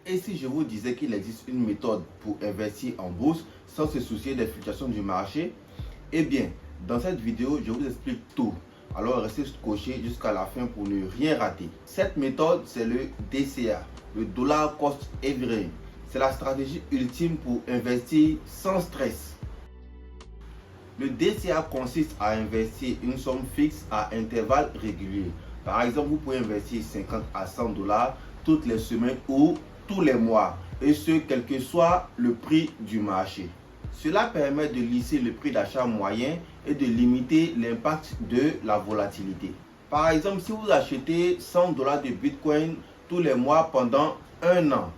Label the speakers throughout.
Speaker 1: Et si je vous disais qu'il existe une méthode pour investir en bourse sans se soucier des fluctuations du marché? Eh bien, dans cette vidéo, je vous explique tout. Alors restez scotché jusqu'à la fin pour ne rien rater. Cette méthode, c'est le DCA, le Dollar Cost Averaging. C'est la stratégie ultime pour investir sans stress. Le DCA consiste à investir une somme fixe à intervalles réguliers. Par exemple, vous pouvez investir 50 à 100 dollars toutes les semaines ou tous les mois, et ce, quel que soit le prix du marché. Cela permet de lisser le prix d'achat moyen et de limiter l'impact de la volatilité. Par exemple, si vous achetez 100 dollars de Bitcoin tous les mois pendant un an,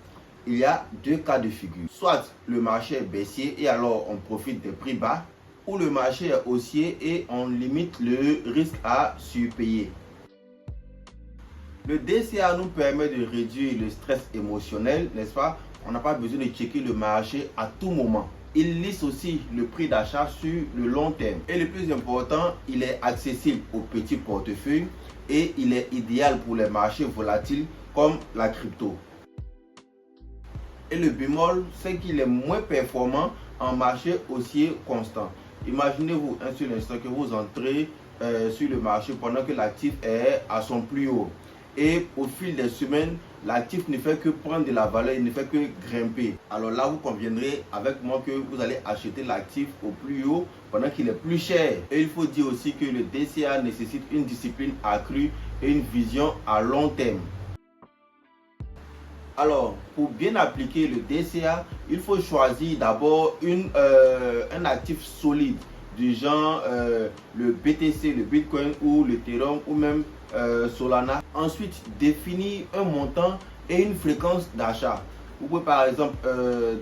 Speaker 1: il y a deux cas de figure. Soit le marché est baissier et alors on profite des prix bas, ou le marché est haussier et on limite le risque à surpayer. Le DCA nous permet de réduire le stress émotionnel, n'est-ce pas? On n'a pas besoin de checker le marché à tout moment. Il lisse aussi le prix d'achat sur le long terme. Et le plus important, il est accessible aux petits portefeuilles et il est idéal pour les marchés volatiles comme la crypto. Et le bémol, c'est qu'il est moins performant en marché haussier constant. Imaginez-vous un seul instant que vous entrez sur le marché pendant que l'actif est à son plus haut. Et au fil des semaines, l'actif ne fait que prendre de la valeur, il ne fait que grimper. Alors là, vous conviendrez avec moi que vous allez acheter l'actif au plus haut pendant qu'il est plus cher. Et il faut dire aussi que le DCA nécessite une discipline accrue et une vision à long terme. Alors, pour bien appliquer le DCA, il faut choisir d'abord un actif solide du genre le BTC, le Bitcoin ou l'Ethereum ou même Solana. Ensuite, définir un montant et une fréquence d'achat. Vous pouvez par exemple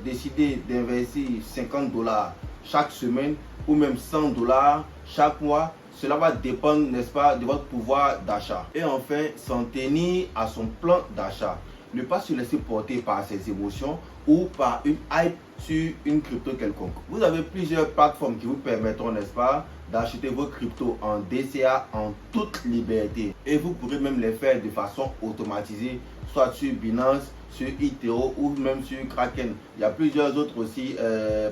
Speaker 1: décider d'investir 50 dollars chaque semaine ou même 100 dollars chaque mois. Cela va dépendre, n'est-ce pas, de votre pouvoir d'achat. Et enfin, s'en tenir à son plan d'achat. Ne pas se laisser porter par ses émotions ou par une hype sur une crypto quelconque. Vous avez plusieurs plateformes qui vous permettront, n'est-ce pas, d'acheter vos cryptos en DCA en toute liberté. Et vous pourrez même les faire de façon automatisée, soit sur Binance, sur eToro ou même sur Kraken. Il y a plusieurs autres aussi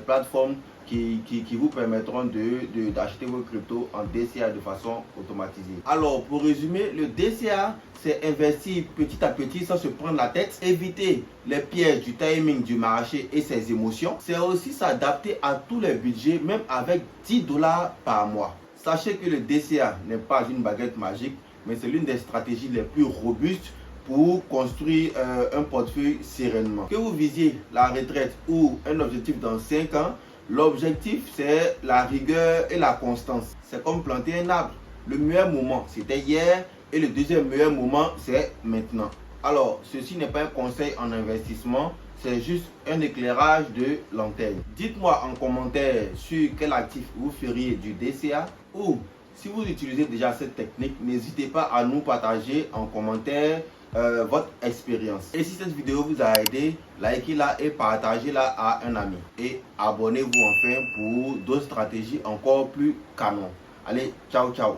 Speaker 1: plateformes qui vous permettront d'acheter vos cryptos en DCA de façon automatisée. Alors, pour résumer, le DCA, c'est investir petit à petit sans se prendre la tête, éviter les pièges du timing du marché et ses émotions. C'est aussi s'adapter à tous les budgets, même avec 10 dollars par mois. Sachez que le DCA n'est pas une baguette magique, mais c'est l'une des stratégies les plus robustes pour construire un portefeuille sereinement. Que vous visiez la retraite ou un objectif dans 5 ans, l'objectif, c'est la rigueur et la constance. C'est comme planter un arbre. Le meilleur moment, c'était hier et le deuxième meilleur moment, c'est maintenant. Alors, ceci n'est pas un conseil en investissement, c'est juste un éclairage de lanterne. Dites-moi en commentaire sur quel actif vous feriez du DCA ou si vous utilisez déjà cette technique, n'hésitez pas à nous partager en commentaire votre expérience. Et si cette vidéo vous a aidé, likez-la et partagez-la à un ami. Et abonnez-vous enfin pour d'autres stratégies encore plus canon. Allez, ciao, ciao.